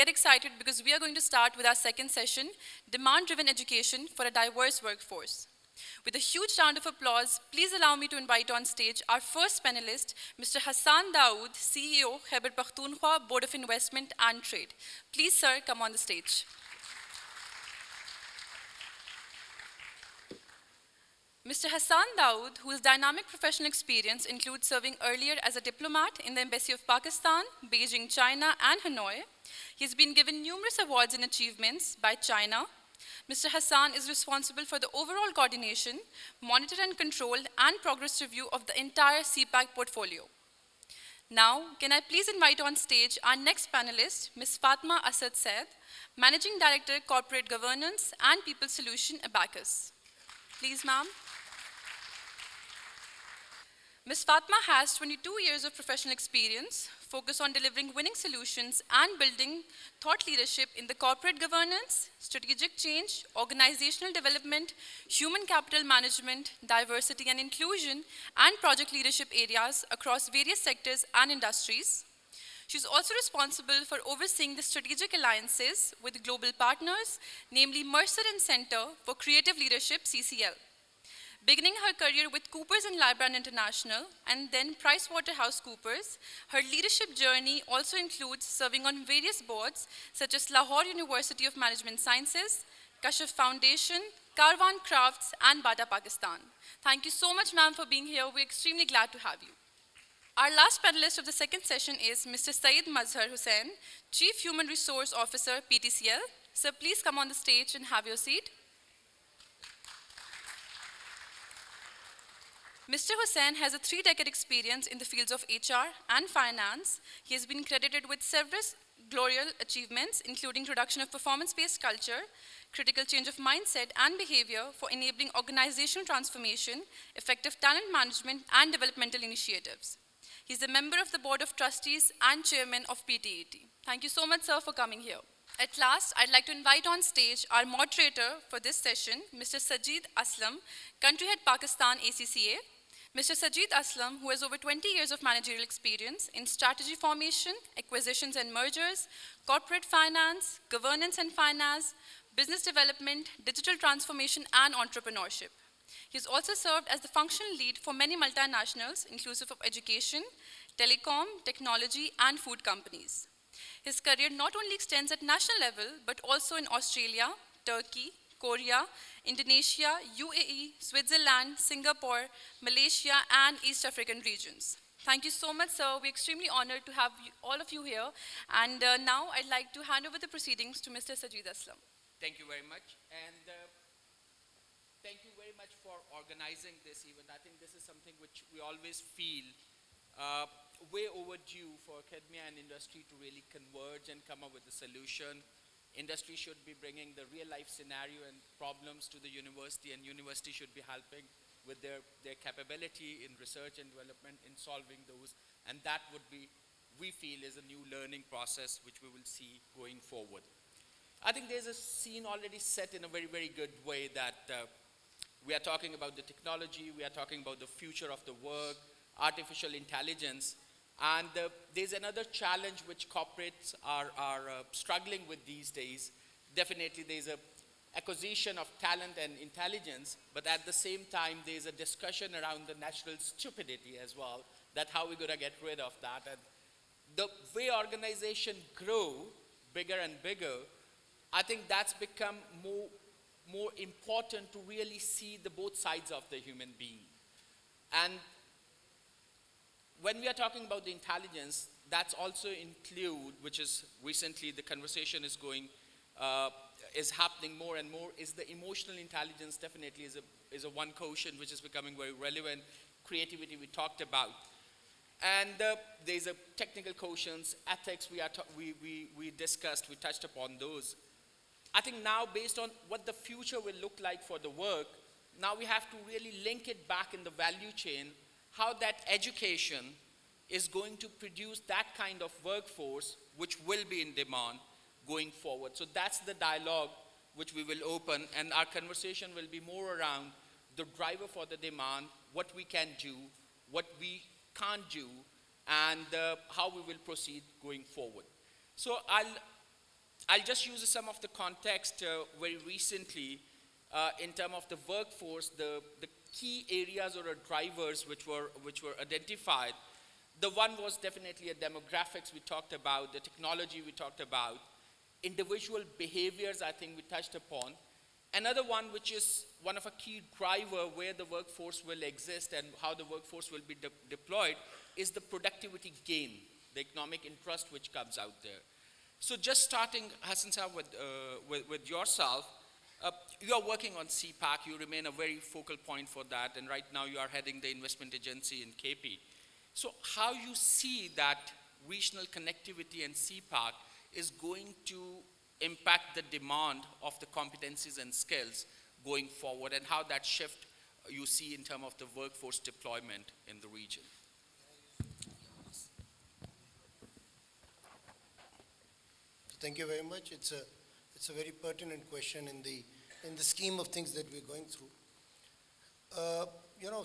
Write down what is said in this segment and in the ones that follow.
get excited because we are going to start with our second session, Demand-Driven Education for a Diverse Workforce. With a huge round of applause, please allow me to invite on stage our first panelist, Mr. Hassan Daoud, CEO, Khyber Pakhtunkhwa Board of Investment and Trade. Please, sir, come on the stage. Mr. Hassan Daoud, whose dynamic professional experience includes serving earlier as a diplomat in the Embassy of Pakistan, Beijing, China, and Hanoi, he has been given numerous awards and achievements by China. Mr. Hassan is responsible for the overall coordination, monitor and control, and progress review of the entire CPAC portfolio. Now, can I please invite on stage our next panelist, Ms. Fatma Asad Said, Managing Director, Corporate Governance and People Solution, Abacus. Please, ma'am. Ms. Fatma has 22 years of professional experience, focused on delivering winning solutions and building thought leadership in the corporate governance, strategic change, organizational development, human capital management, diversity and inclusion, and project leadership areas across various sectors and industries. She's also responsible for overseeing the strategic alliances with global partners, namely Mercer and Center for Creative Leadership, CCL. Beginning her career with Coopers & Lybrand International and then PricewaterhouseCoopers, her leadership journey also includes serving on various boards such as Lahore University of Management Sciences, Kashif Foundation, Karwan Crafts, and Bata Pakistan. Thank you so much, ma'am, for being here. We're extremely glad to have you. Our last panelist of the second session is Mr. Syed Mazhar Hussain, Chief Human Resource Officer, PTCL. Sir, please come on the stage and have your seat. Mr. Hussain has a 3-decade experience in the fields of HR and finance. He has been credited with several glorious achievements, including introduction of performance-based culture, critical change of mindset and behavior for enabling organizational transformation, effective talent management, and developmental initiatives. He's a member of the Board of Trustees and Chairman of PTAT. Thank you so much, sir, for coming here. At last, I'd like to invite on stage our moderator for this session, Mr. Sajid Aslam, Country Head Pakistan ACCA. Mr. Sajid Aslam, who has over 20 years of managerial experience in strategy formation, acquisitions and mergers, corporate finance, governance and finance, business development, digital transformation, and entrepreneurship. He has also served as the functional lead for many multinationals, inclusive of education, telecom, technology, and food companies. His career not only extends at national level, but also in Australia, Turkey, Korea, Indonesia, UAE, Switzerland, Singapore, Malaysia, and East African regions. Thank you so much, sir. We're extremely honored to have all of you here. And now I'd like to hand over the proceedings to Mr. Sajid Aslam. Thank you very much. And thank you very much for organizing this event. I think this is something which we always feel way overdue for academia and industry to really converge and come up with a solution. Industry should be bringing the real-life scenario and problems to the university, and university should be helping with their capability in research and development in solving those. And that would be, we feel, is a new learning process which we will see going forward. I think there's a scene already set in a very, very good way that we are talking about the technology, we are talking about the future of the work, artificial intelligence. And there's another challenge which corporates are struggling with these days. Definitely there's a acquisition of talent and intelligence, but at the same time there's a discussion around the national stupidity as well, that how we're going to get rid of that. And the way organizations grow bigger and bigger, I think that's become more important to really see the both sides of the human being. And when we are talking about the intelligence, that's also include, which is recently the conversation is going, is happening more and more, is the emotional intelligence. Definitely is a one quotient which is becoming very relevant. Creativity we talked about. And there's a technical quotients, ethics we discussed, we touched upon those. I think now based on what the future will look like for the work, now we have to really link it back in the value chain, how that education is going to produce that kind of workforce which will be in demand going forward. So that's the dialogue which we will open, and our conversation will be more around the driver for the demand, what we can do, what we can't do, and how we will proceed going forward. So I'll I'll just use some of the context very recently in terms of the workforce, the key areas or drivers which were identified. The one was definitely a demographics we talked about, the technology we talked about, individual behaviors I think we touched upon. Another one which is one of a key driver where the workforce will exist and how the workforce will be deployed is the productivity gain, the economic interest which comes out there. So just starting, Hassan Saab, with yourself, you are working on CPAC, you remain a very focal point for that, and right now you are heading the investment agency in KP. So how you see that regional connectivity and CPAC is going to impact the demand of the competencies and skills going forward, and how that shift you see in terms of the workforce deployment in the region? Thank you very much. It's a very pertinent question in the scheme of things that we're going through.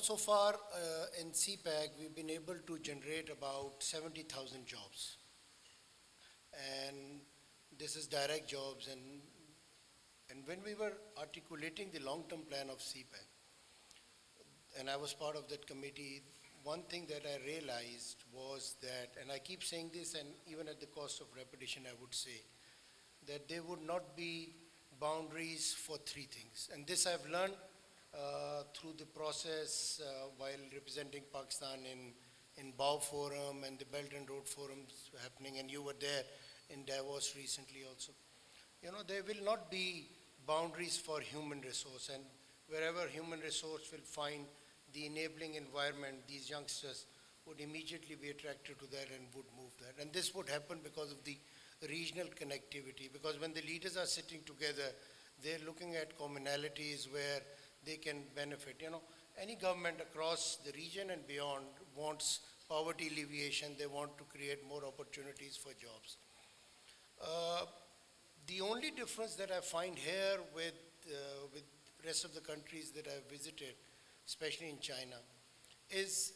So far in CPAC, we've been able to generate about 70,000 jobs. And this is direct jobs. And when we were articulating the long-term plan of CPAC, and I was part of that committee, one thing that I realized was that, and I keep saying this, and even at the cost of repetition, I would say, that there would not be boundaries for three things. And this I've learned through the process while representing Pakistan in BAU Forum and the Belt and Road Forums happening, and you were there in Davos recently also. There will not be boundaries for human resource, and wherever human resource will find the enabling environment, these youngsters would immediately be attracted to that and would move that. And this would happen because of the regional connectivity, because when the leaders are sitting together, they're looking at commonalities where they can benefit. Any government across the region and beyond wants poverty alleviation. They want to create more opportunities for jobs. The only difference that I find here with rest of the countries that I've visited, especially in China, is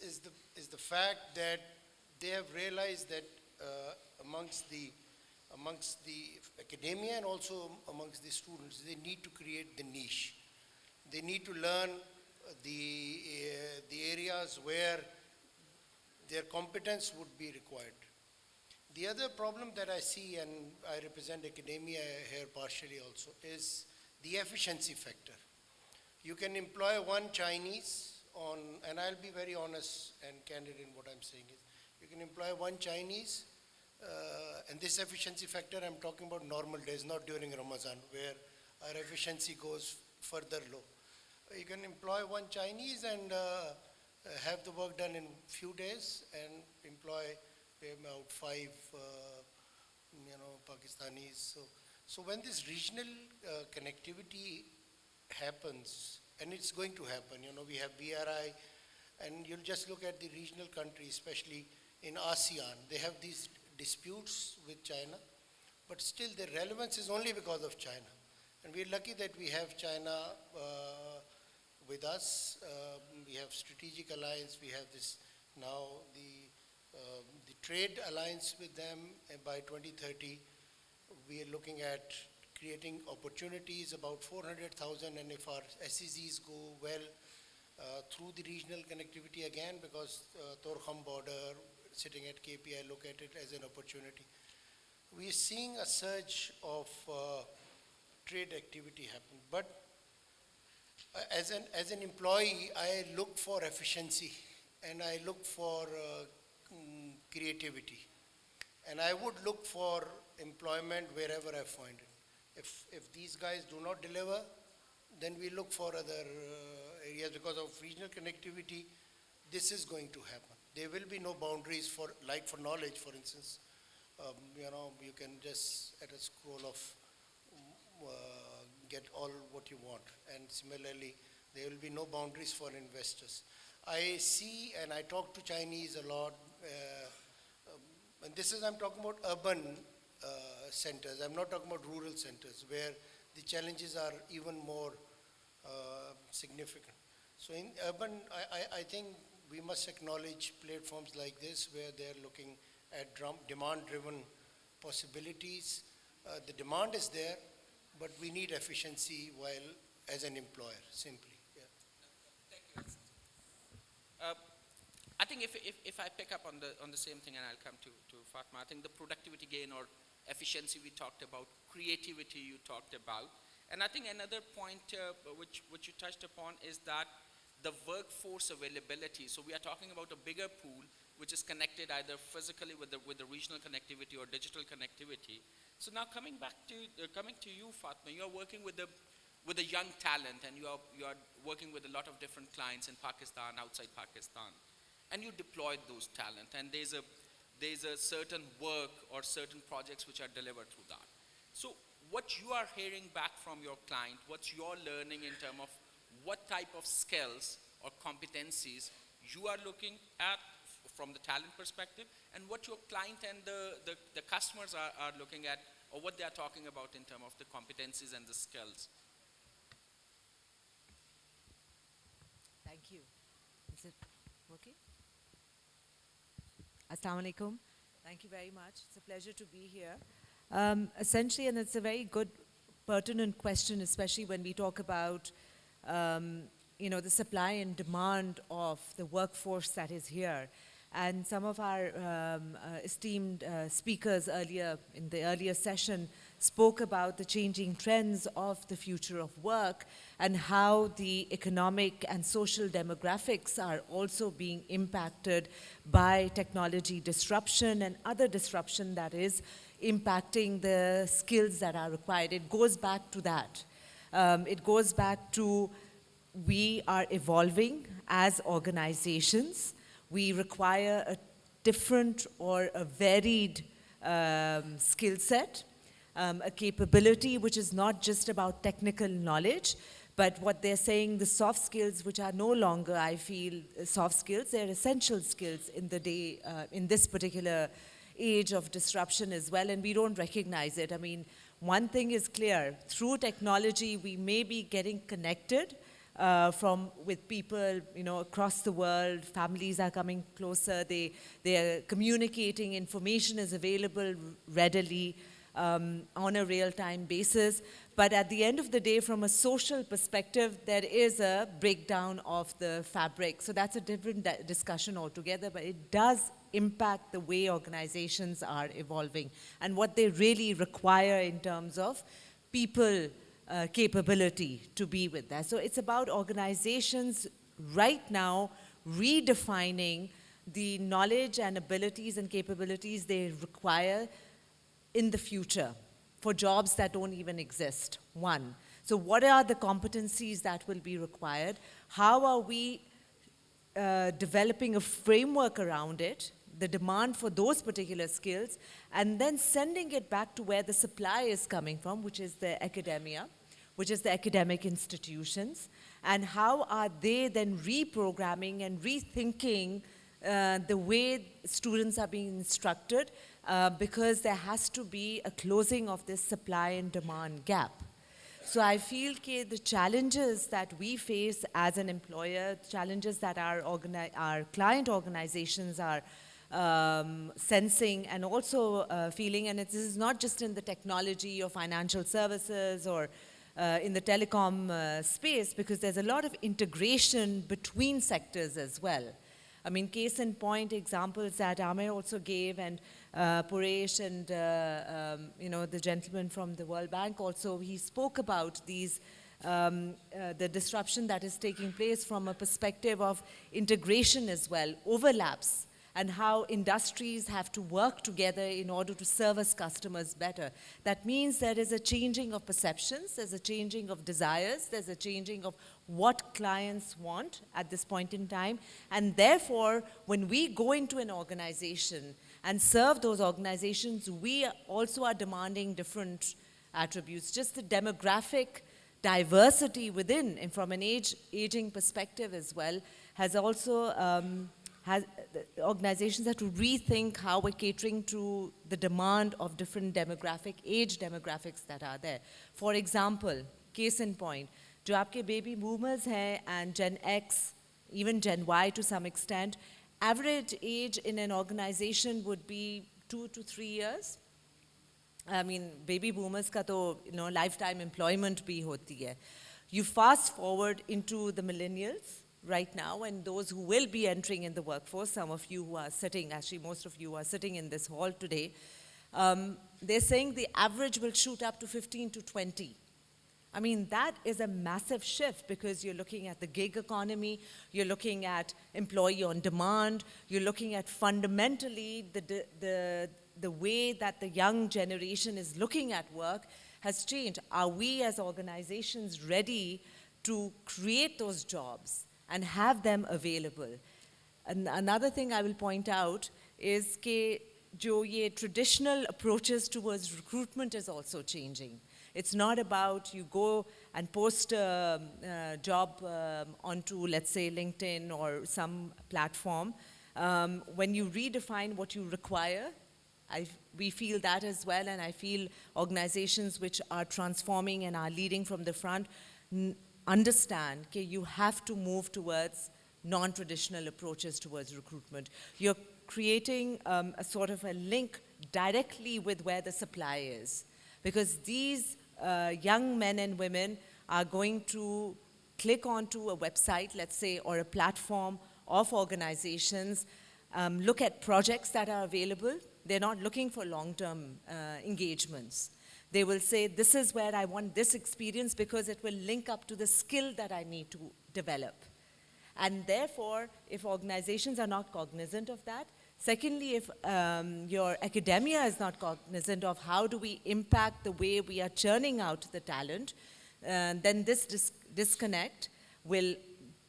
the fact that they have realized that amongst the academia and also amongst the students, they need to create the niche. They need to learn the areas where their competence would be required. The other problem that I see, and I represent academia here partially also, is the efficiency factor. You can employ one Chinese on, and I'll be very honest and candid in what I'm saying is, you can employ one Chinese, and this efficiency factor I'm talking about normal days, not during Ramadan, where our efficiency goes further low. You can employ one Chinese and have the work done in few days, and employ about five, Pakistanis. So when this regional connectivity happens, and it's going to happen, we have BRI, and you'll just look at the regional countries, especially in ASEAN, they have these disputes with China, but still the relevance is only because of China. And we're lucky that we have China with us. We have strategic alliance. We have this now, the trade alliance with them, and by 2030, we are looking at creating opportunities, about 400,000, and if our SEZs go well through the regional connectivity again, because Torkham border, sitting at KP, I look at it as an opportunity. We are seeing a surge of trade activity happen, but as an employee, I look for efficiency, and I look for creativity, and I would look for employment wherever I find it. If these guys do not deliver, then we look for other areas. Because of regional connectivity, this is going to happen. There will be no boundaries for knowledge, for instance. You can just at a scroll of get all what you want. And similarly, there will be no boundaries for investors. I see, and I talk to Chinese a lot, and I'm talking about urban centers. I'm not talking about rural centers where the challenges are even more significant. So in urban, I think we must acknowledge platforms like this where they're looking at demand-driven possibilities. The demand is there, but we need efficiency while as an employer, simply. Yeah. Thank you. I think if I pick up on the same thing, and I'll come to Fatma, I think the productivity gain or efficiency we talked about, creativity you talked about, and I think another point which you touched upon is that the workforce availability. So we are talking about a bigger pool which is connected either physically with the regional connectivity or digital connectivity. So now coming to you, Fatma, you are working with a young talent, and you are working with a lot of different clients in Pakistan, outside Pakistan, and you deployed those talent, and there's a certain work or certain projects which are delivered through that. So what you are hearing back from your client, what you're learning in terms of what type of skills or competencies you are looking at from the talent perspective, and what your client and the customers are looking at, or what they are talking about in terms of the competencies and the skills. Thank you. Is it working? Assalamu alaikum. Thank you very much. It's a pleasure to be here. Essentially, and it's a very good, pertinent question, especially when we talk about the supply and demand of the workforce that is here. And some of our esteemed speakers earlier in the earlier session spoke about the changing trends of the future of work and how the economic and social demographics are also being impacted by technology disruption and other disruption that is impacting the skills that are required. It goes back to that. It goes back to we are evolving as organizations. We require a different or a varied skill set, a capability which is not just about technical knowledge, but what they're saying, the soft skills, which are no longer, I feel, soft skills, they're essential skills in the day, in this particular age of disruption as well, and we don't recognize it. I mean, one thing is clear, through technology, we may be getting connected with people, across the world. Families are coming closer. They are communicating. Information is available readily on a real-time basis. But at the end of the day, from a social perspective, there is a breakdown of the fabric. So that's a different discussion altogether. But it does impact the way organizations are evolving and what they really require in terms of people capability to be with that. So it's about organizations right now redefining the knowledge and abilities and capabilities they require in the future for jobs that don't even exist, one. So what are the competencies that will be required? How are we developing a framework around it, the demand for those particular skills, and then sending it back to where the supply is coming from, which is the academia, which is the academic institutions, and how are they then reprogramming and rethinking the way students are being instructed, because there has to be a closing of this supply and demand gap. So I feel that the challenges that we face as an employer, challenges that our client organizations are sensing and also feeling, and this is not just in the technology or financial services or in the telecom space, because there's a lot of integration between sectors as well. I mean, case in point examples that Amir also gave, and Puresh and the gentleman from the World Bank also, he spoke about these, the disruption that is taking place from a perspective of integration as well, overlaps, and how industries have to work together in order to service customers better. That means there is a changing of perceptions, there's a changing of desires, there's a changing of what clients want at this point in time. And therefore, when we go into an organization and serve those organizations, we also are demanding different attributes. Just the demographic diversity within, and from an aging perspective as well, has also organizations have to rethink how we're catering to the demand of different age demographics that are there. For example, case in point, जो आपके baby boomers हैं and Gen X, even Gen Y to some extent, average age in an organization would be 2 to 3 years. I mean, baby boomers का तो, lifetime employment भी होती है. You fast forward into the millennials right now, and those who will be entering in the workforce, some of you who are sitting, actually most of you are sitting in this hall today, they're saying the average will shoot up to 15 to 20. I mean, that is a massive shift because you're looking at the gig economy, you're looking at employee on demand, you're looking at fundamentally the way that the young generation is looking at work has changed. Are we as organizations ready to create those jobs and have them available? And another thing I will point out is that jo ye traditional approaches towards recruitment is also changing. It's not about you go and post a job onto, let's say, LinkedIn or some platform. When you redefine what you require, we feel that as well, and I feel organizations which are transforming and are leading from the front understand that you have to move towards non-traditional approaches towards recruitment. You're creating a sort of a link directly with where the supply is, because these young men and women are going to click onto a website, let's say, or a platform of organizations, look at projects that are available. They're not looking for long-term engagements. They will say, this is where I want this experience because it will link up to the skill that I need to develop. And therefore, if organizations are not cognizant of that, secondly, if your academia is not cognizant of how do we impact the way we are churning out the talent, then this disconnect will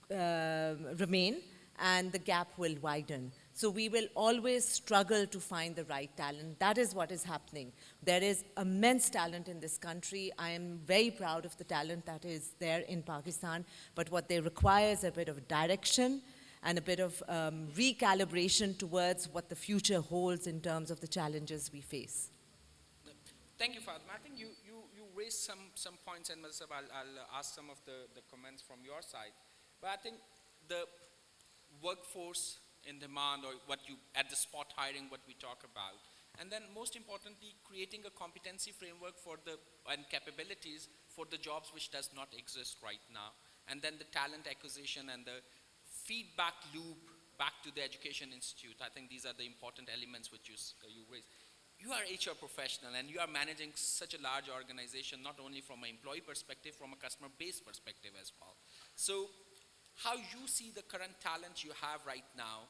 remain and the gap will widen. So we will always struggle to find the right talent. That is what is happening. There is immense talent in this country. I am very proud of the talent that is there in Pakistan, but what they require is a bit of direction and a bit of recalibration towards what the future holds in terms of the challenges we face. Thank you, Fatima. I think you raised some points, and Madhusab, I'll ask some of the comments from your side. But I think the workforce in demand, or what you, at the spot hiring, what we talk about, and then most importantly, creating a competency framework for and capabilities for the jobs which does not exist right now, and then the talent acquisition and the feedback loop back to the education institute. I think these are the important elements which you raised. You are HR professional and you are managing such a large organization, not only from an employee perspective, from a customer base perspective as well. So how you see the current talent you have right now,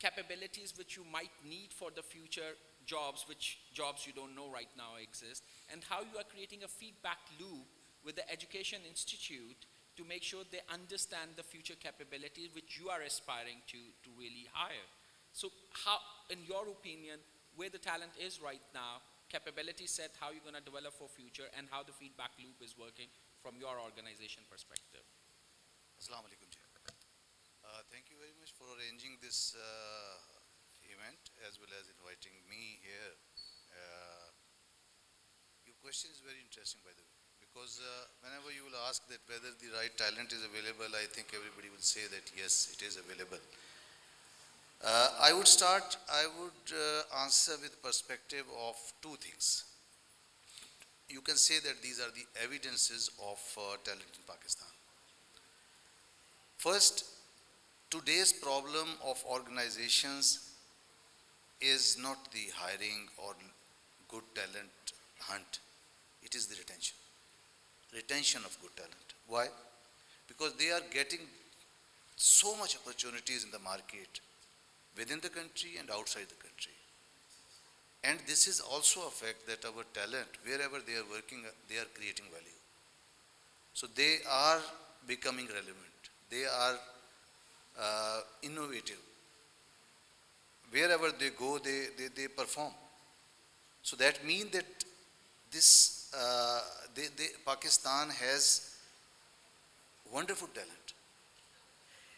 capabilities which you might need for the future jobs, which jobs you don't know right now exist, and how you are creating a feedback loop with the education institute to make sure they understand the future capabilities which you are aspiring to really hire. So how, in your opinion, where the talent is right now, capability set, how you're going to develop for future, and how the feedback loop is working from your organization perspective? Assalamu alaikum. Thank you very much for arranging this event as well as inviting me here. Your question is very interesting, by the way, because whenever you will ask that whether the right talent is available, I think everybody will say that yes, it is available. I would answer with perspective of two things. You can say that these are the evidences of talent in Pakistan. First, today's problem of organizations is not the hiring or good talent hunt. It is the retention of good talent. Why? Because they are getting so much opportunities in the market within the country and outside the country. And this is also a fact that our talent, wherever they are working, they are creating value. So they are becoming relevant. They are innovative. Wherever they go, they perform. So that means that this Pakistan has wonderful talent.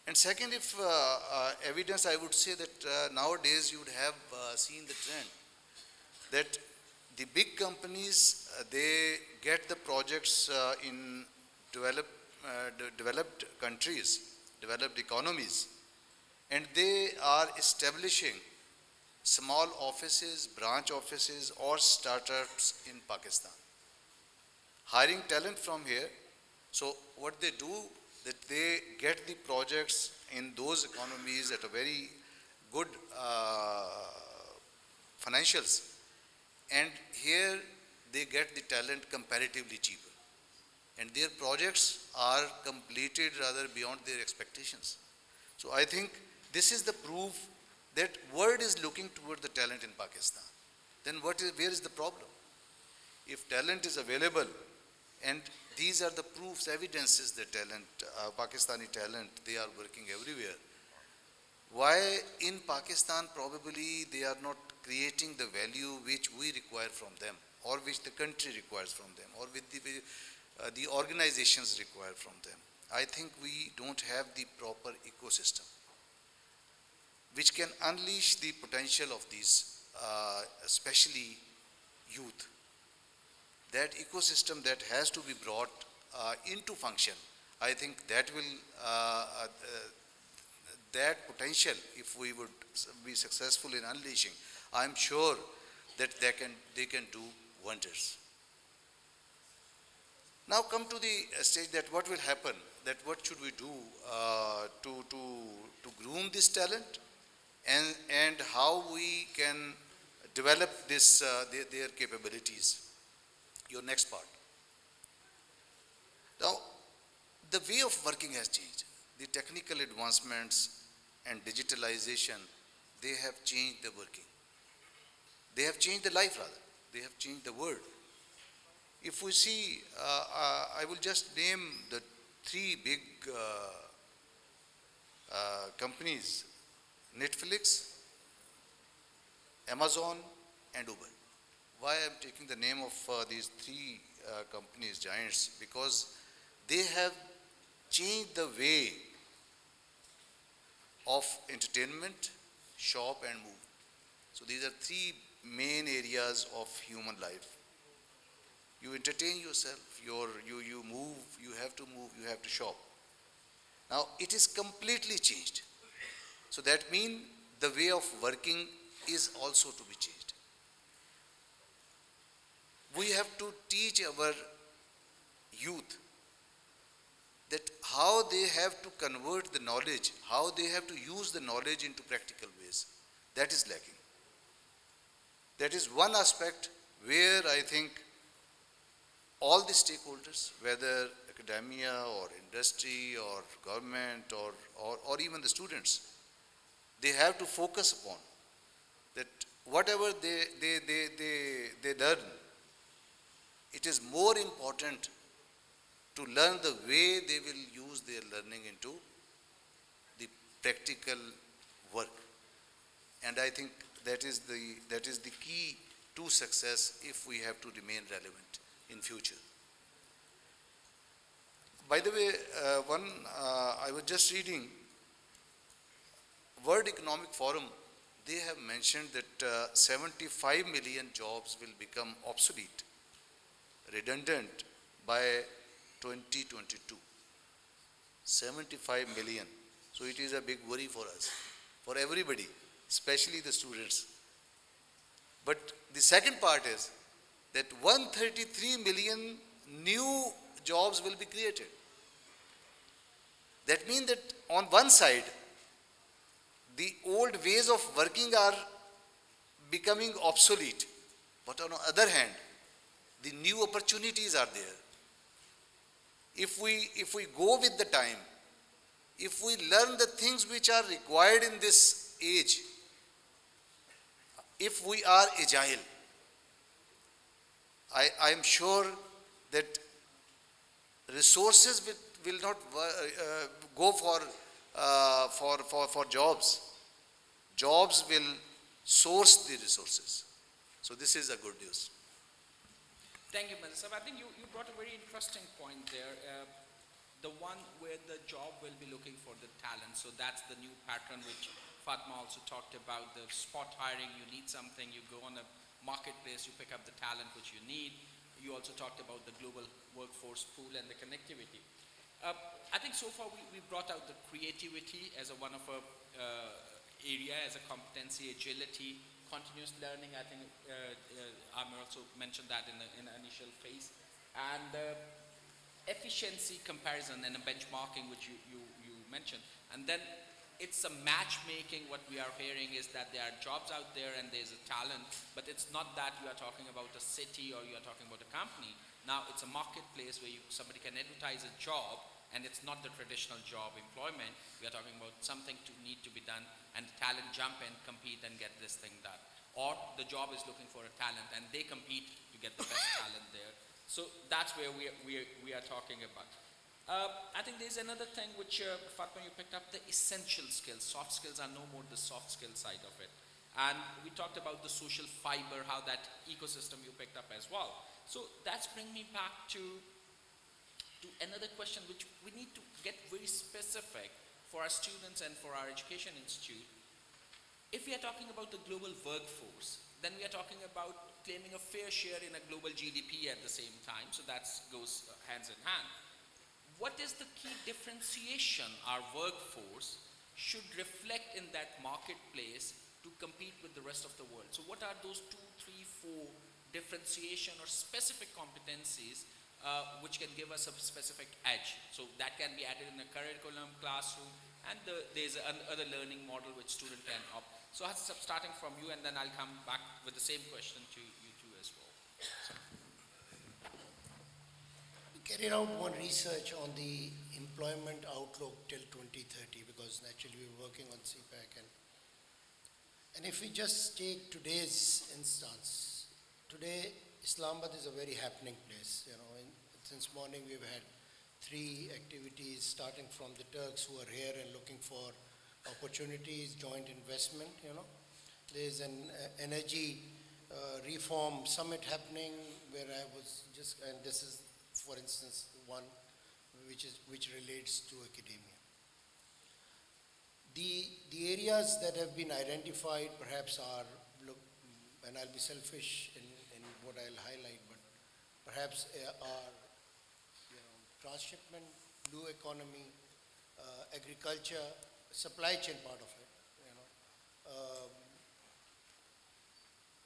And second, if evidence, I would say that nowadays you would have seen the trend that the big companies, they get the projects in developed countries, developed economies, and they are establishing small offices, branch offices, or startups in Pakistan. Hiring talent from here, so what they do, that they get the projects in those economies at a very good financials, and here they get the talent comparatively cheaper, and their projects are completed rather beyond their expectations. So I think this is the proof that world is looking toward the talent in Pakistan. Then where is the problem? If talent is available, and these are the proofs, evidences that talent, Pakistani talent, they are working everywhere. Why in Pakistan probably they are not creating the value which we require from them, or which the country requires from them, or with the organizations require from them? I think we don't have the proper ecosystem which can unleash the potential of these, especially youth. That ecosystem that has to be brought into function, I think that will, that potential, if we would be successful in unleashing, I'm sure that they can do wonders. Now come to the stage that what will happen, that what should we do to groom this talent, and how we can develop this, their capabilities. Your next part. Now, the way of working has changed. The technical advancements and digitalization, they have changed the working. They have changed the life rather. They have changed the world. If we see, I will just name the three big companies: Netflix, Amazon, and Uber. Why I am taking the name of these three companies, giants? Because they have changed the way of entertainment, shop, and move. So these are three main areas of human life. You entertain yourself, you move, you have to shop. Now it is completely changed. So that means the way of working is also to be changed. We have to teach our youth that how they have to convert the knowledge, how they have to use the knowledge into practical ways. That is lacking. That is one aspect where I think all the stakeholders, whether academia or industry or government or even the students, they have to focus upon that whatever they learn, it is more important to learn the way they will use their learning into the practical work. And I think that is the key to success if we have to remain relevant in future. By the way, I was just reading World Economic Forum. They have mentioned that 75 million jobs will become obsolete, redundant by 2022. 75 million. So it is a big worry for us, for everybody, especially the students. But the second part is that 133 million new jobs will be created. That means that on one side, the old ways of working are becoming obsolete. But on the other hand, the new opportunities are there. If we go with the time, if we learn the things which are required in this age, if we are agile, I am sure that resources will not go for jobs. Jobs will source the resources. So this is a good news. Thank you, Mr. Sahab. I think you brought a very interesting point there. The one where the job will be looking for the talent. So that's the new pattern which Fatma also talked about, the spot hiring. You need something, you go on a marketplace, you pick up the talent which you need. You also talked about the global workforce pool and the connectivity. I think so far we brought out the creativity as one of a area, as a competency, agility, continuous learning. I think Amir also mentioned that in the initial phase. And efficiency comparison and a benchmarking, which you mentioned. And then it's a matchmaking. What we are hearing is that there are jobs out there and there's a talent, but it's not that you are talking about a city or you are talking about a company. Now it's a marketplace where somebody can advertise a job, and it's not the traditional job employment. We are talking about something to need to be done, and the talent jump in, compete, and get this thing done. Or the job is looking for a talent, and they compete to get the best talent there. So that's where we are talking about. I think there's another thing which, Fatma, you picked up, the essential skills. Soft skills are no more the soft skill side of it. And we talked about the social fiber, how that ecosystem you picked up as well. So that's bringing me back to another question which we need to get very specific for our students and for our education institute. If we are talking about the global workforce, then we are talking about claiming a fair share in a global GDP at the same time. So that goes hands in hand. What is the key differentiation our workforce should reflect in that marketplace to compete with the rest of the world? So what are those 2, 3, 4 differentiation or specific competencies which can give us a specific edge? So that can be added in a curriculum, classroom, and there's another learning model which student can opt. So starting from you, and then I'll come back with the same question to you two as well. We carried out one research on the employment outlook till 2030, because naturally we're working on CPAC, and if we just take today's instance, today Islamabad is a very happening place. Since morning we've had 3 activities, starting from the Turks who are here and looking for opportunities, joint investment. There's an energy reform summit happening where I was just, and this is, for instance, one which relates to academia. The areas that have been identified perhaps are, and I'll be selfish in what I'll highlight, but perhaps are transshipment, blue economy, agriculture, supply chain part of it.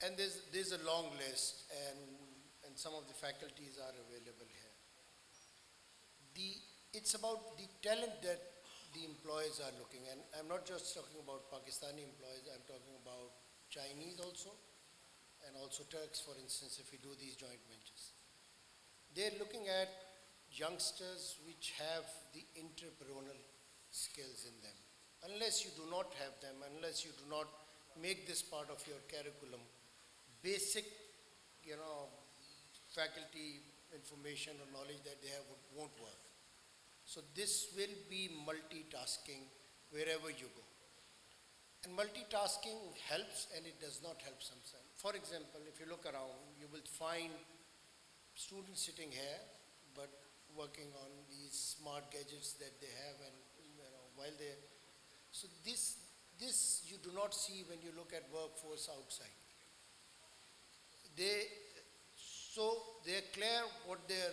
And there's a long list, and some of the faculties are available here. It's about the talent that the employers are looking, and I'm not just talking about Pakistani employees, I'm talking about Chinese also, and also Turks, for instance, if we do these joint ventures. They're looking at youngsters which have the entrepreneurial skills in them. Unless you do not have them, unless you do not make this part of your curriculum, basic, faculty information or knowledge that they have won't work. So this will be multitasking wherever you go. And multitasking helps and it does not help sometimes. For example, if you look around, you will find students sitting here, but working on these smart gadgets that they have, and while they, so this you do not see when you look at workforce outside. They're clear what their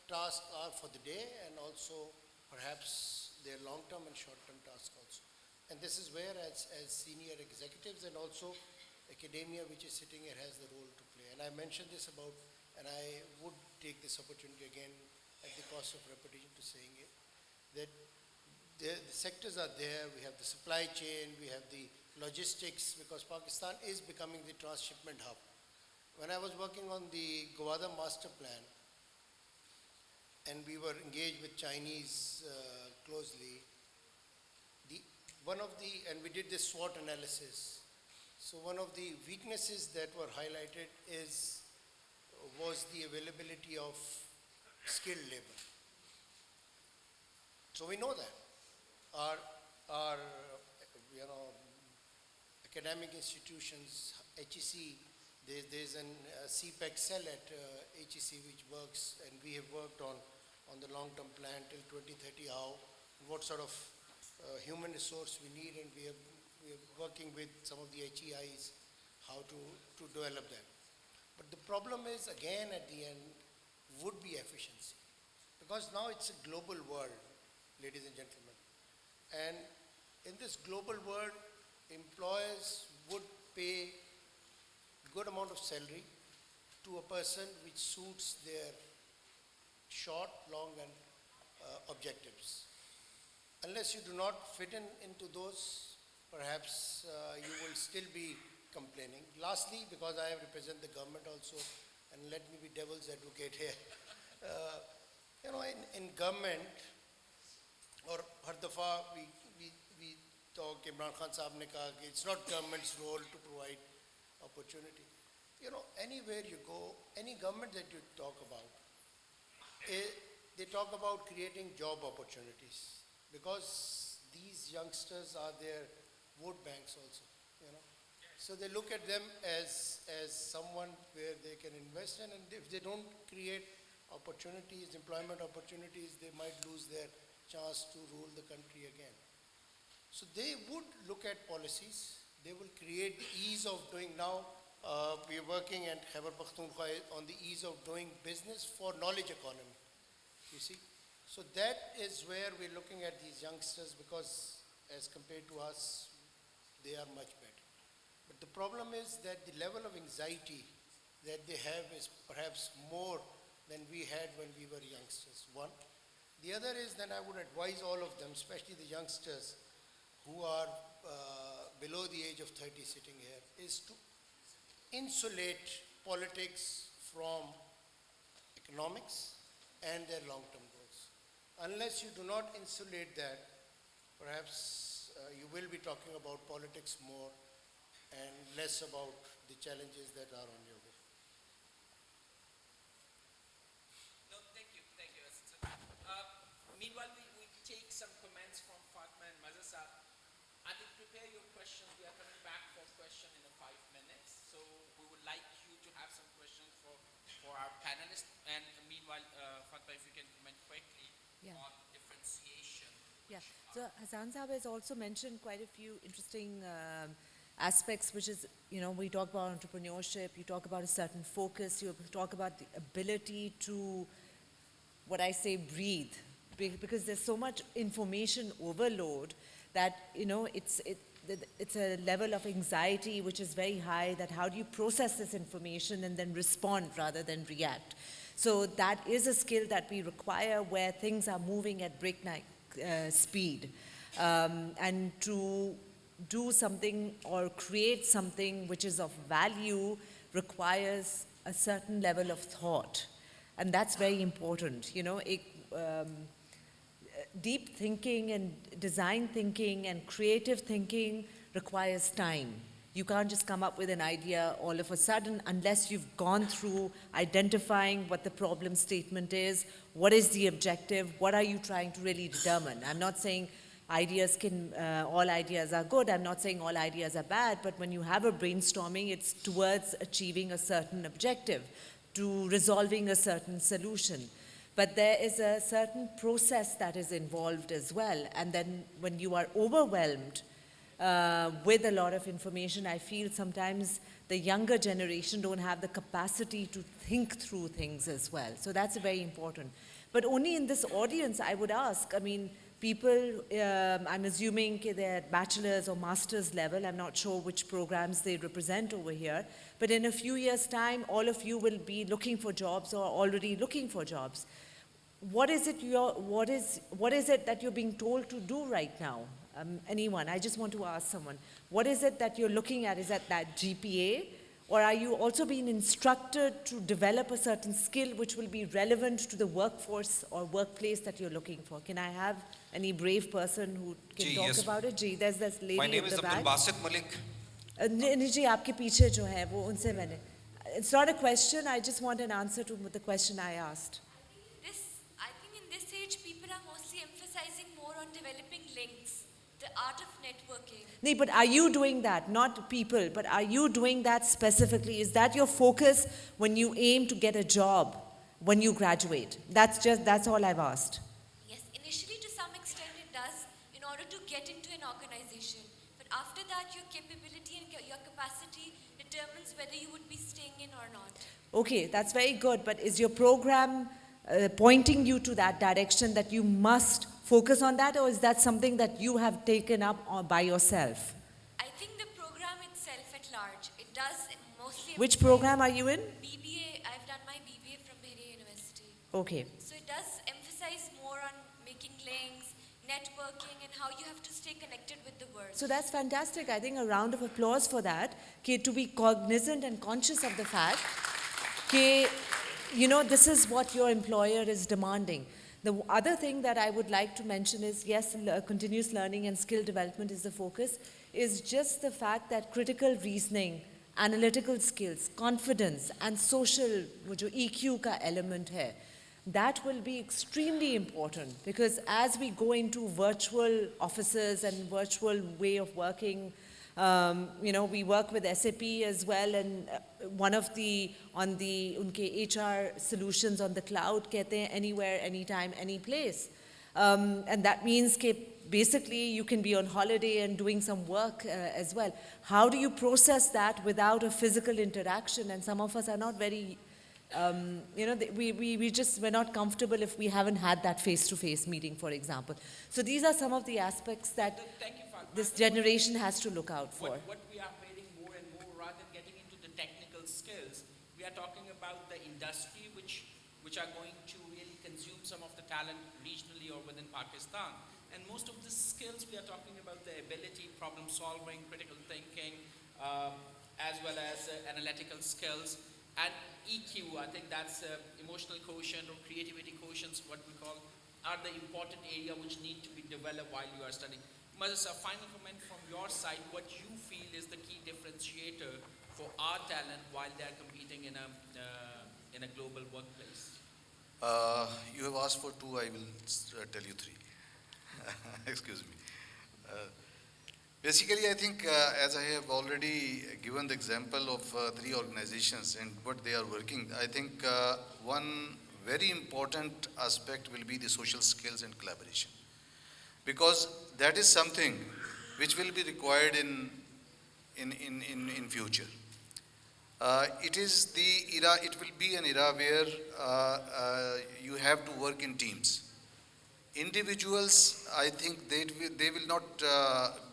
tasks are for the day, and also perhaps their long-term and short-term tasks also. And this is where as senior executives and also academia, which is sitting here, has the role to play. And I mentioned this about, and I would take this opportunity again at the cost of repetition to saying it, that the sectors are there. We have the supply chain, we have the logistics, because Pakistan is becoming the transshipment hub. When I was working on the Gwadar master plan, and we were engaged with Chinese closely, and we did this SWOT analysis. So one of the weaknesses that were highlighted was the availability of skilled labor. So we know that our academic institutions, HEC, there's an CPAC cell at HEC which works, and we have worked on the long-term plan till 2030, what sort of human resource we need, and we are working with some of the HEIs how to develop that. But the problem is, again, at the end, would be efficiency. Because now it's a global world, ladies and gentlemen. And in this global world, employers would pay of salary to a person which suits their short, long, and objectives. Unless you do not fit into those, perhaps you will still be complaining. Lastly, because I represent the government also, and let me be devil's advocate here. In government, or har dafa we talk, Imran Khan Saab ne kaha कि it's not government's role to provide opportunity. Anywhere you go, any government that you talk about, they talk about creating job opportunities, because these youngsters are their vote banks also, So they look at them as someone where they can invest in, and if they don't create opportunities, employment opportunities, they might lose their chance to rule the country again. So they would look at policies, they will create the ease of doing now. We are working at Khyber Pakhtunkhwa on the ease of doing business for knowledge economy, you see. So that is where we're looking at these youngsters, because as compared to us, they are much better. But the problem is that the level of anxiety that they have is perhaps more than we had when we were youngsters, one. The other is that I would advise all of them, especially the youngsters who are below the age of 30 sitting here, is to insulate politics from economics and their long-term goals. Unless you do not insulate that, perhaps you will be talking about politics more and less about the challenges that are on your way. No, thank you, Asad sir. Meanwhile, we take some comments from Fatma and Maza Saab. I think prepare your questions. We are coming back for question in 5 minutes. So we would like you to have some questions for our panelists. And meanwhile, Fatma, if you can comment quickly on differentiation. Yeah, so Hassan Saab has also mentioned quite a few interesting aspects, which is, we talk about entrepreneurship, you talk about a certain focus, you talk about the ability to, what I say, breathe, because there's so much information overload that, it's a level of anxiety which is very high, that how do you process this information and then respond rather than react. So that is a skill that we require where things are moving at breakneck speed. And to do something or create something which is of value requires a certain level of thought. And that's very important. Deep thinking and design thinking and creative thinking requires time. You can't just come up with an idea all of a sudden unless you've gone through identifying what the problem statement is, what is the objective, what are you trying to really determine. I'm not saying all ideas are good, I'm not saying all ideas are bad, but when you have a brainstorming, it's towards achieving a certain objective, to resolving a certain solution. But there is a certain process that is involved as well. And then when you are overwhelmed with a lot of information, I feel sometimes the younger generation don't have the capacity to think through things as well. So that's very important. But only in this audience, I would ask, people, I'm assuming they're at bachelor's or master's level. I'm not sure which programs they represent over here. But in a few years' time, all of you will be looking for jobs or already looking for jobs. What is it that you're being told to do right now? Anyone? I just want to ask someone. What is it that you're looking at? Is that GPA? Or are you also being instructed to develop a certain skill which will be relevant to the workforce or workplace that you're looking for? Can I have any brave person who can talk about it? Ji, there's this lady My name at is the back. Abdul Basit Malik. जी, आपके पीछे जो है वो उनसे मैंने. It's not a question. I just want an answer to the question I asked. I think in this age, people are mostly emphasizing more on developing links, the art of networking. No, but are you doing that? Not people, but are you doing that specifically? Is that your focus when you aim to get a job when you graduate? That's all I've asked. Yes, initially to some extent it does in order to get into an organization. But after that, your capability and your capacity determines whether you would be staying in or not. Okay, that's very good, but is your program pointing you to that direction that you must focus on that, or is that something that you have taken up by yourself? I think the program itself yourself at large. It does mostly Which emphasize program are you in? BBA. I've done my BBA from Bahria University. Okay. So it does emphasize more on making links, networking, and how you have to stay connected with the world. So that's fantastic. I think a round of applause for that. Okay, to be cognizant and conscious of the fact that, you know, this is what your employer is demanding. The other thing that I would like to mention is, yes, continuous learning and skill development is the focus, is just the fact that critical reasoning, analytical skills, confidence and social, wo jo EQ ka element hai, that will be extremely important, because as we go into virtual offices and virtual way of working, you know, we work with SAP as well, and one of the, on the, unke HR solutions on the cloud, kehte hain anywhere, anytime, any place. And that means that basically you can be on holiday and doing some work as well. How do you process that without a physical interaction? And some of us are not very, you know, we're not comfortable if we haven't had that face-to-face meeting, for example. So these are some of the aspects that Thank you, Fatma. this generation has to look out for. What we are hearing more and more, rather than getting into the technical skills, we are talking about the industry which are going to really consume some of the talent regionally or within Pakistan. And most of the skills we are talking about, the ability, problem solving, critical thinking, as well as analytical skills. And EQ, I think that's emotional quotient or creativity quotients, what we call, are the important area which need to be developed while you are studying. Mazza, a final comment from your side, what you feel is the key differentiator for our talent while they are competing in a global workplace? You have asked for two, I will tell you three. Excuse me. Basically, I think as I have already given the example of three organizations and what they are working, I think one very important aspect will be the social skills and collaboration. Because that is something which will be required in future. It is the era, it will be an era where you have to work in teams. Individuals, I think they will not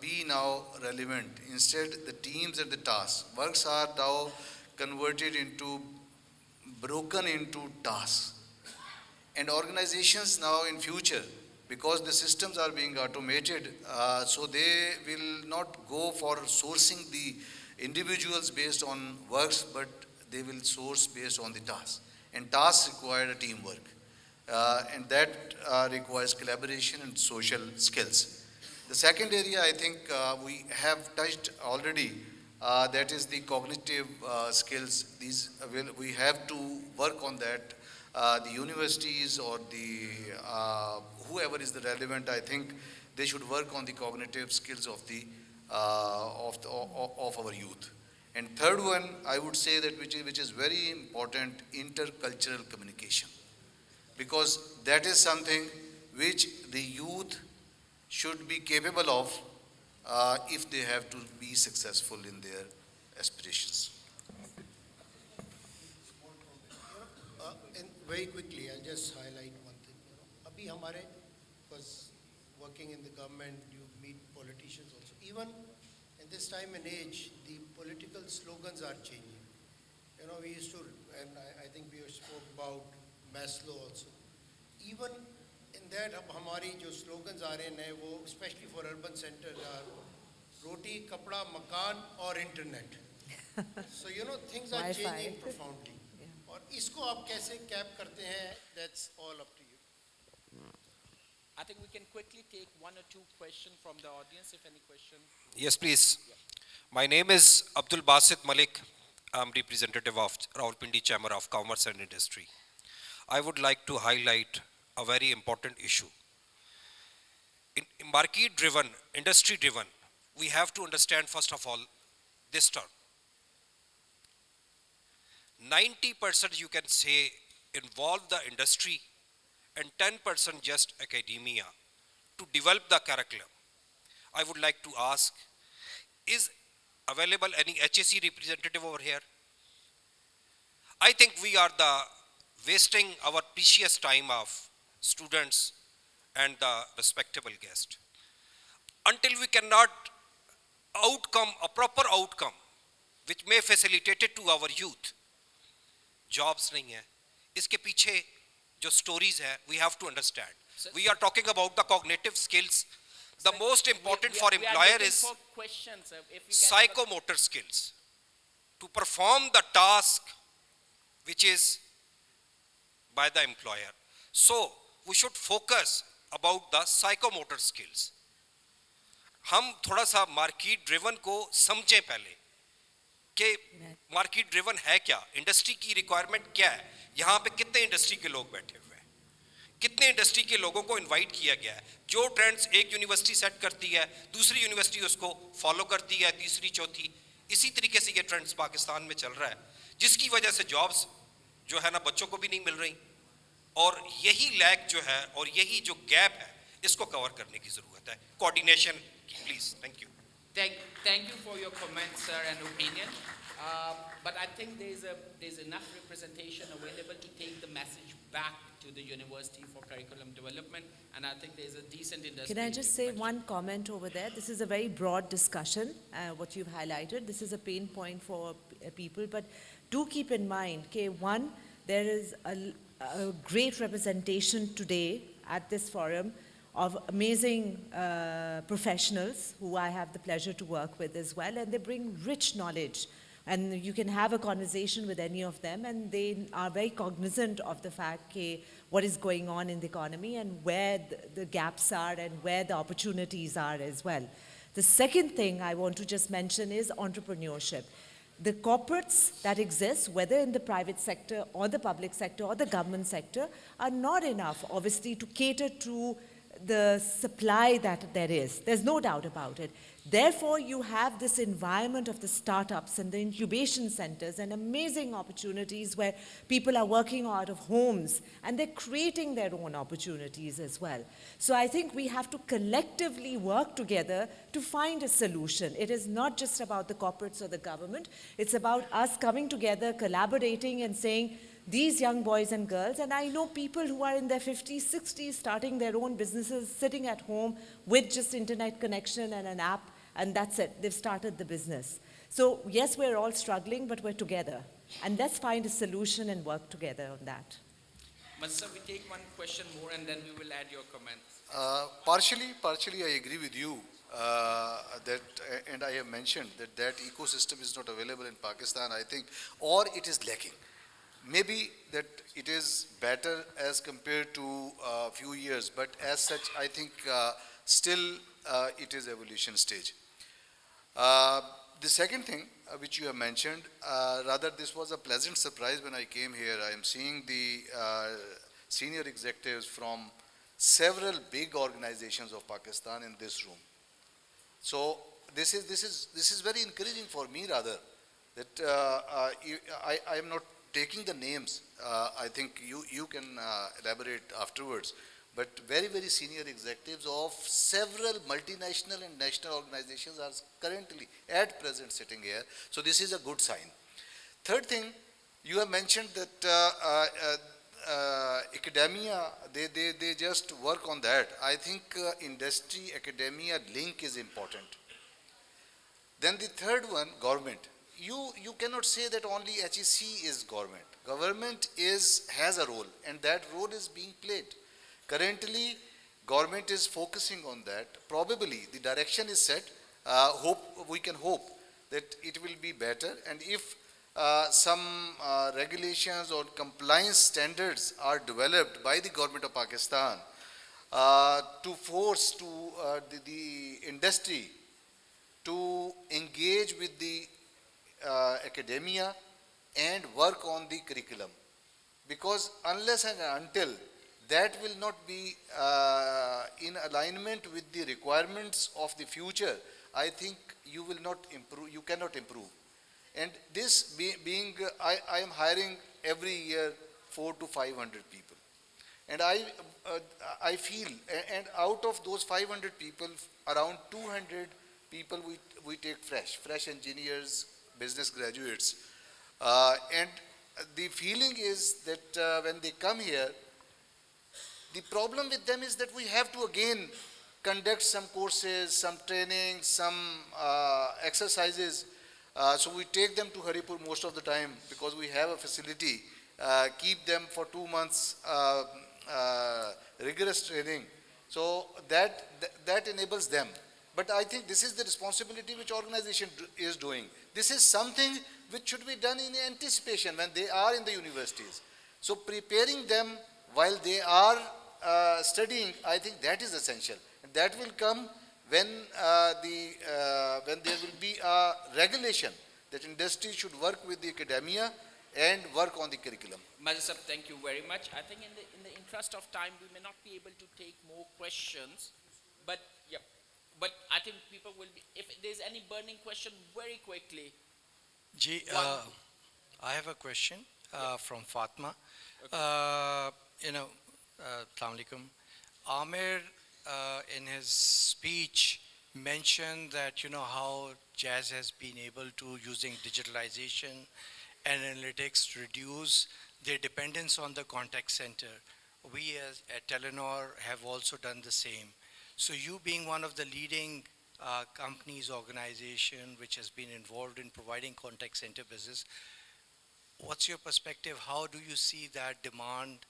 be now relevant. Instead, the teams and the tasks. Works are now converted into, broken into tasks. And organizations now in future, because the systems are being automated, so they will not go for sourcing the individuals based on works, but they will source based on the tasks. And tasks require a teamwork. And that requires collaboration and social skills. The second area I think we have touched already, that is the cognitive skills. We have to work on that. The universities or the whoever is the relevant, I think they should work on the cognitive skills of the of our youth. And third one, I would say that which is very important, intercultural communication. Because that is something which the youth should be capable of if they have to be successful in their aspirations. And very quickly, I'll just highlight one thing. Abhi hamare, because working in the government, you meet politicians also. Even in this time and age, the political slogans are changing. You know, we used to, and I think we spoke about Maslow also. Even in that, अब हमारी जो slogans आ रहे हैं वो especially for urban centers are roti, kapda, makan और internet. So you know things are Wi-Fi. changing profoundly. और इसको आप कैसे कैप करते हैं? That's all up to you. I think we can quickly take one or two questions from the audience, if any question. Yes, please. My name is Abdul Basit Malik. I'm representative of Rawalpindi Chamber of Commerce and Industry. I would like to highlight a very important issue. In market-driven, industry-driven, we have to understand first of all this term. 90% you can say involve the industry and 10% just academia to develop the curriculum. I would like to ask, is available any HSC representative over here? I think we are wasting our precious time of students and the respectable guest. Until we cannot a proper outcome which may facilitate it to our youth. Jobs nahi hai. Iske piche jo stories hai, we have to understand. We are talking about the cognitive skills. The most important for employer is for questions. If we can psychomotor skills to perform the task which is by the employer. So we should focus about the psychomotor skills. हम थोड़ा सा market driven को समझें पहले कि market driven है क्या, industry की रिक्वायरमेंट क्या है, यहाँ पे कितने इंडस्ट्री के लोग बैठे हुए हैं, कितने इंडस्ट्री के लोगों को इनवाइट किया गया है. जो ट्रेंड्स एक यूनिवर्सिटी सेट करती है, दूसरी यूनिवर्सिटी उसको फॉलो करती है, तीसरी चौथी. इसी तरीके से ये ट्रेंड्स पाकिस्तान में चल रहा है, जिसकी वजह से जॉब्स जो है ना बच्चों को भी नहीं मिल रही. और यही लैक जो है और यही जो गैप है, इसको कवर करने की जरूरत है, कोऑर्डिनेशन की. Please, thank you. Thank you for your comments, sir, and opinion. But I think there's enough representation available to take the message back to the university for curriculum development, and I think there's a decent industry. Can I just say one comment over there? This is a very broad discussion, what you've highlighted. This is a pain point for people, but do keep in mind, okay, one, there is a great representation today at this forum of amazing professionals who I have the pleasure to work with as well, and they bring rich knowledge. And you can have a conversation with any of them, and they are very cognizant of the fact that what is going on in the economy and where the gaps are and where the opportunities are as well. The second thing I want to just mention is entrepreneurship. The corporates that exist, whether in the private sector or the public sector or the government sector, are not enough, obviously, to cater to the supply that there is. There's no doubt about it. Therefore, you have this environment of the startups and the incubation centers and amazing opportunities where people are working out of homes and they're creating their own opportunities as well. So I think we have to collectively work together to find a solution. It is not just about the corporates or the government. It's about us coming together, collaborating and saying, these young boys and girls, and I know people who are in their 50s, 60s, starting their own businesses, sitting at home with just internet connection and an app, and that's it. They've started the business. So yes, we're all struggling, but we're together. And let's find a solution and work together on that. Sir, we take one question more and then we will add your comments. Partially I agree with you and I have mentioned that ecosystem is not available in Pakistan, I think, or it is lacking. Maybe that it is better as compared to a few years, but as such, I think still it is evolution stage. The second thing which you have mentioned, rather this was a pleasant surprise when I came here. I am seeing the senior executives from several big organizations of Pakistan in this room. So this is very encouraging for me, rather, that I am not taking the names. I think you can elaborate afterwards. But very, very senior executives of several multinational and national organizations are currently, at present, sitting here. So this is a good sign. Third thing, you have mentioned that academia, they just work on that. I think industry-academia link is important. Then the third one, government. You cannot say that only HEC is government. Government has a role, and that role is being played. Currently, government is focusing on that. Probably the direction is set. We can hope that it will be better. And if some regulations or compliance standards are developed by the government of Pakistan to force the industry to engage with the academia and work on the curriculum, because unless and until that will not be in alignment with the requirements of the future, I think you will not improve, you cannot improve. And this being, I am hiring every year 400 to 500 people. And I feel, and out of those 500 people, around 200 people we take fresh engineers, business graduates. And the feeling is that when they come here, the problem with them is that we have to again conduct some courses, some training, some exercises So we take them to Haripur most of the time because we have a facility, keep them for 2 months rigorous training. So that enables them. But I think this is the responsibility which organization is doing. This is something which should be done in anticipation when they are in the universities. So preparing them while they are studying, I think that is essential. And that will come when when there will be a regulation that industry should work with the academia and work on the curriculum. Majid sir, thank you very much. I think in the interest of time, we may not be able to take more questions, but yeah, but I think people will be, if there's any burning question, very quickly. Ji, I have a question from Fatma. Assalamu alaikum. Amir, in his speech, mentioned that, how Jazz has been able to, using digitalization and analytics, reduce their dependence on the contact center. We at Telenor have also done the same. So you being one of the leading companies, organization, which has been involved in providing contact center business, what's your perspective? How do you see that demand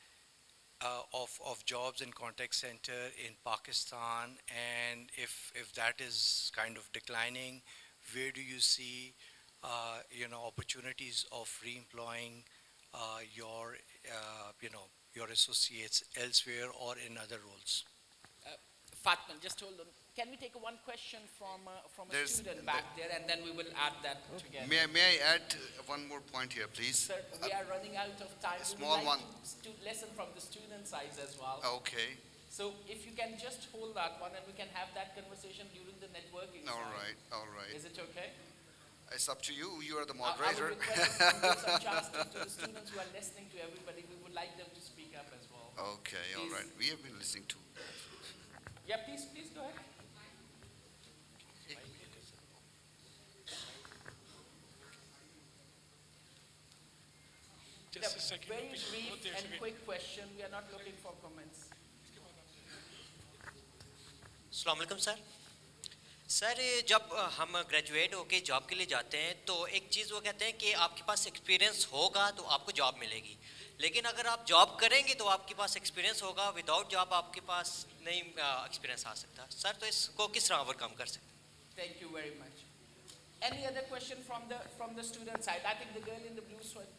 of jobs in contact center in Pakistan? And if that is kind of declining, where do you see, opportunities of re-employing your associates elsewhere or in other roles? Fatma, just hold on. Can we take one question from a student back there, and then we will add that together? May I add one more point here, please? Sir, we are running out of time. A We small would like one. to listen from the student side as well. Okay, So if you can just hold that one, and we can have that conversation during the networking all side. right, all right. Is it okay? It's up to you, you are the I would moderator. request you to give some chance to the students who are listening to everybody. We would like them to speak up as well. Okay, all right, we have been listening to. Yeah, please go ahead. Just a second. Very brief and quick question. We are not looking for comments. अस्सलाम वालेकुम sir sir जब हम graduate होके job के लिए जाते हैं तो एक चीज़ वो कहते हैं कि आपके पास एक्सपीरियंस होगा तो आपको जॉब मिलेगी, लेकिन अगर आप जॉब करेंगे तो आपके पास एक्सपीरियंस होगा, विदाउट जॉब आपके पास नहीं एक्सपीरियंस आ सकता सर, तो इसको किस तरह ओवरकम कर सकते हैं? Thank you very much. Any other question from the student side? I think the girl in the blue sweat.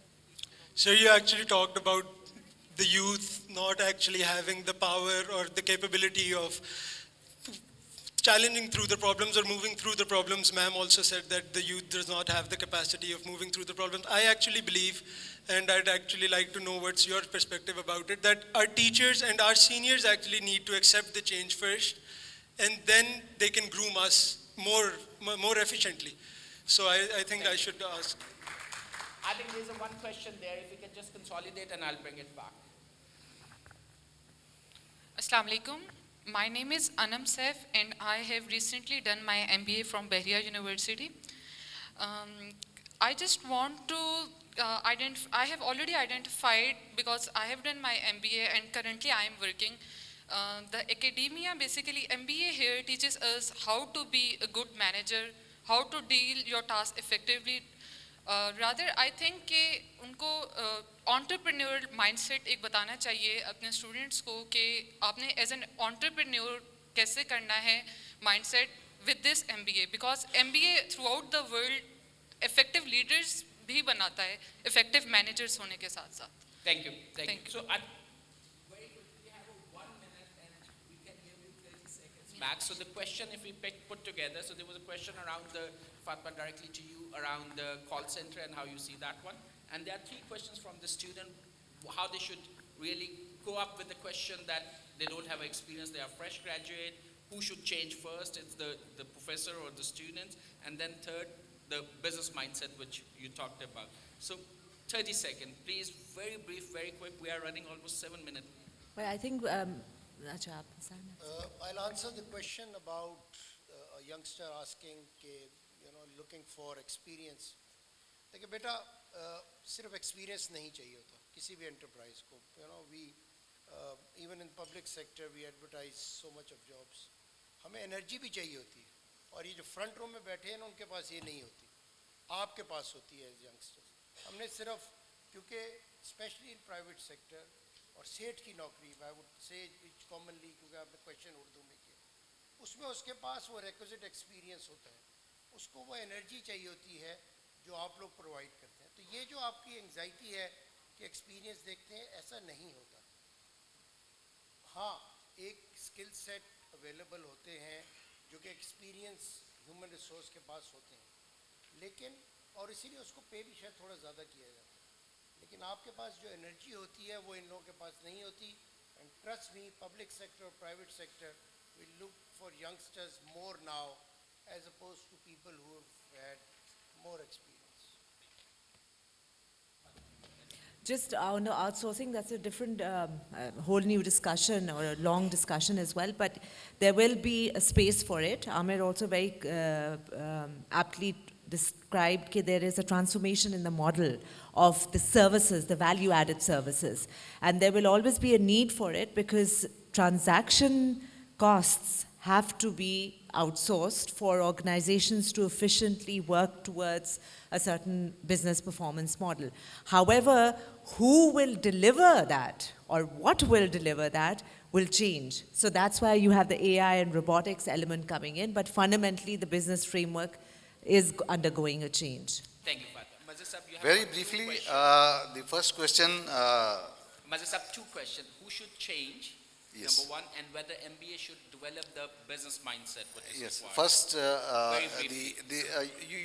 So you actually talked about the youth not actually having the power or the capability of challenging through the problems or moving through the problems. Ma'am also said that the youth does not have the capacity of moving through the problems. I actually believe, and I'd actually like to know what's your perspective about it, that our teachers and our seniors actually need to accept the change first, and then they can groom us more efficiently. So I think I should ask. I think there's one question there. If we can just consolidate, and I'll bring it back. Assalamu alaikum. My name is Anam Saif, and I have recently done my MBA from Bahria University. I just want to I have already identified, because I have done my MBA and currently I am working. The academia, basically MBA here teaches us how to be a good manager, how to deal your task effectively. Rather, I think कि उनको entrepreneurial mindset एक बताना चाहिए अपने students को कि आपने as an entrepreneur कैसे करना है mindset with this MBA, because MBA throughout the world effective leaders भी बनाता है effective managers होने के साथ साथ. Thank you. Thank you. Thank So, very quickly, we have 1 minute, and we can give you 30 seconds max. So the question, if we put together, so there was a question around the Fatma, directly to you, around the call center and how you see that one. And there are 3 questions from the student, how they should really go up with the question that they don't have experience, they are fresh graduate, who should change first? It's the professor or the students. And then third, the business mindset, which you talked about. So 30 seconds, please, very brief, very quick. We are running almost 7 minutes. Well, I think, I'll answer the question about a youngster asking, looking for experience. देखिए बेटा सिर्फ experience नहीं चाहिए होता किसी भी enterprise को. Even in public sector we advertise so much of jobs. हमें energy भी चाहिए होती है और ये जो front row में बैठे हैं ना उनके पास ये नहीं होती. आपके पास होती है एज यंगस्टर्स। हमने सिर्फ क्योंकि स्पेशली इन प्राइवेट सेक्टर और सेठ की नौकरी, आई वुड से कॉमनली, क्योंकि आपने क्वेश्चन उर्दू में किया, उसमें उसके पास वो रिक्विजिट एक्सपीरियंस होता है, उसको वो एनर्जी चाहिए होती है जो आप लोग प्रोवाइड करते हैं। तो ये जो आपकी एंग्जाइटी है कि एक्सपीरियंस देखते हैं, ऐसा नहीं होता। हाँ, एक स्किल सेट अवेलेबल होते हैं जो कि एक्सपीरियंस ह्यूमन रिसोर्स के पास होते हैं, लेकिन और इसीलिए उसको पे भी शायद थोड़ा ज़्यादा किया जाता है, लेकिन आपके पास जो एनर्जी होती है वो इन लोगों के पास नहीं होती। And trust me, public sector और private sector will look for youngsters more now as oppose to people who have had more experience. Just on outsourcing, that's a different whole new discussion or a long discussion as well, but there will be a space for it. Amir also very aptly described that there is a transformation in the model of the services, the value-added services. And there will always be a need for it because transaction costs have to be outsourced for organizations to efficiently work towards a certain business performance model. However, who will deliver that or what will deliver that will change. So that's why you have the AI and robotics element coming in, but fundamentally the business framework is undergoing a change. Thank you, Fatma. Mazhar Sahab, you have Very two briefly, questions. the first question, Mazhar Sahab, two questions. Who should change? Yes. Number one, and whether MBA should develop the business mindset, what is yes, required. first, Very briefly.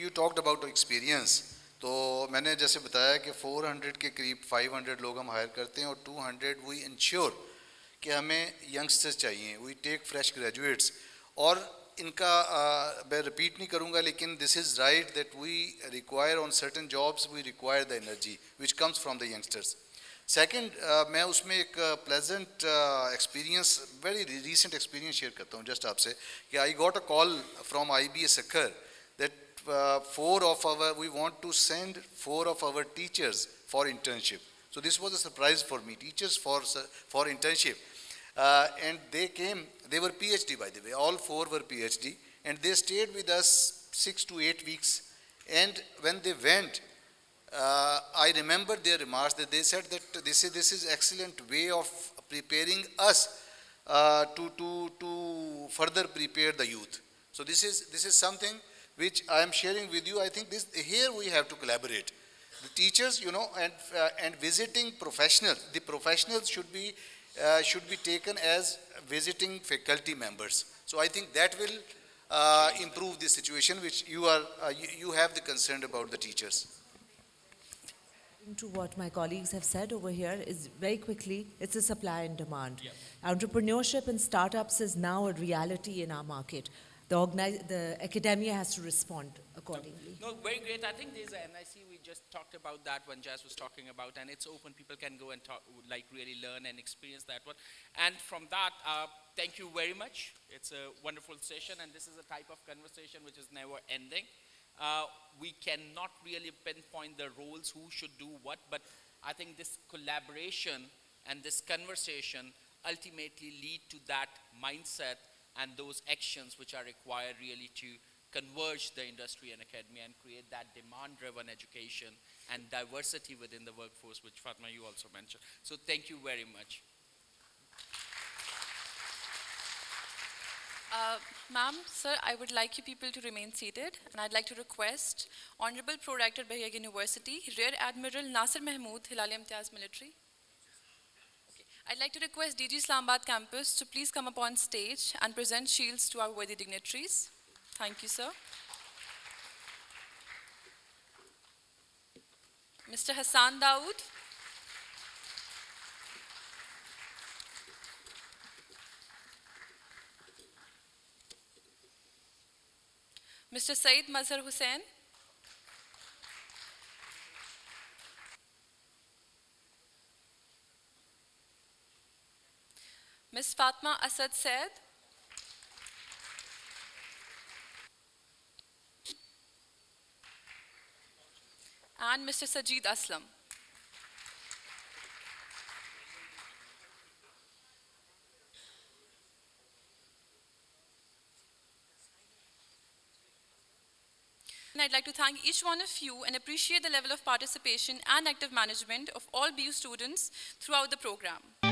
you talked about experience. तो मैंने जैसे बताया कि 400 के करीब 500 लोग हम higher करते हैं और 200 वी इंश्योर कि हमें यंगस्टर्स चाहिए, वी टेक फ्रेश ग्रेजुएट्स। और इनका मैं रिपीट नहीं करूँगा, लेकिन this is right that we require on certain jobs we require the energy which comes from the youngsters. Second, मैं उसमें एक pleasant experience, very recent experience share करता हूँ जस्ट आपसे कि I got a call from IBA Sakhar that we want to send 4 of our teachers for internship. So this was a surprise for me, teachers for internship. And they came, they were PhD by the way, all 4 were PhD, and they stayed with us 6 to 8 weeks. And when they went, I remember their remarks that they said that this is excellent way of preparing us to further prepare the youth. So this is something which I am sharing with you. I think here we have to collaborate. The teachers, and visiting professionals. The professionals should be taken as visiting faculty members. So I think that will improve the situation which you have the concern about the teachers. To what my colleagues have said over here is very quickly, it's a supply and demand. Entrepreneurship and startups is now a reality in our market. The academia has to respond accordingly. No, very great. I think there's an NIC, we just talked about that when Jazz was talking about, and it's open. People can go and talk, really learn and experience that one. And from that, thank you very much. It's a wonderful session, and this is a type of conversation which is never ending. We cannot really pinpoint the roles, who should do what, but I think this collaboration and this conversation ultimately lead to that mindset and those actions which are required really to converge the industry and academia and create that demand-driven education and diversity within the workforce, which Fatma, you also mentioned. So thank you very much. Ma'am, sir, I would like you people to remain seated, and I'd like to request Honorable Pro-Rector Bahia University, Rear Admiral Nasir Mahmood, Hilali Imtiaz Military. Okay. I'd like to request DG Islamabad campus to please come up on stage and present shields to our worthy dignitaries. Thank you, sir. Mr. Hassan Dawood. Mr. Saeed Mazhar Hussain. Ms. Fatma Asad Said. And Mr. Sajid Aslam. I'd like to thank each one of you and appreciate the level of participation and active management of all BU students throughout the program.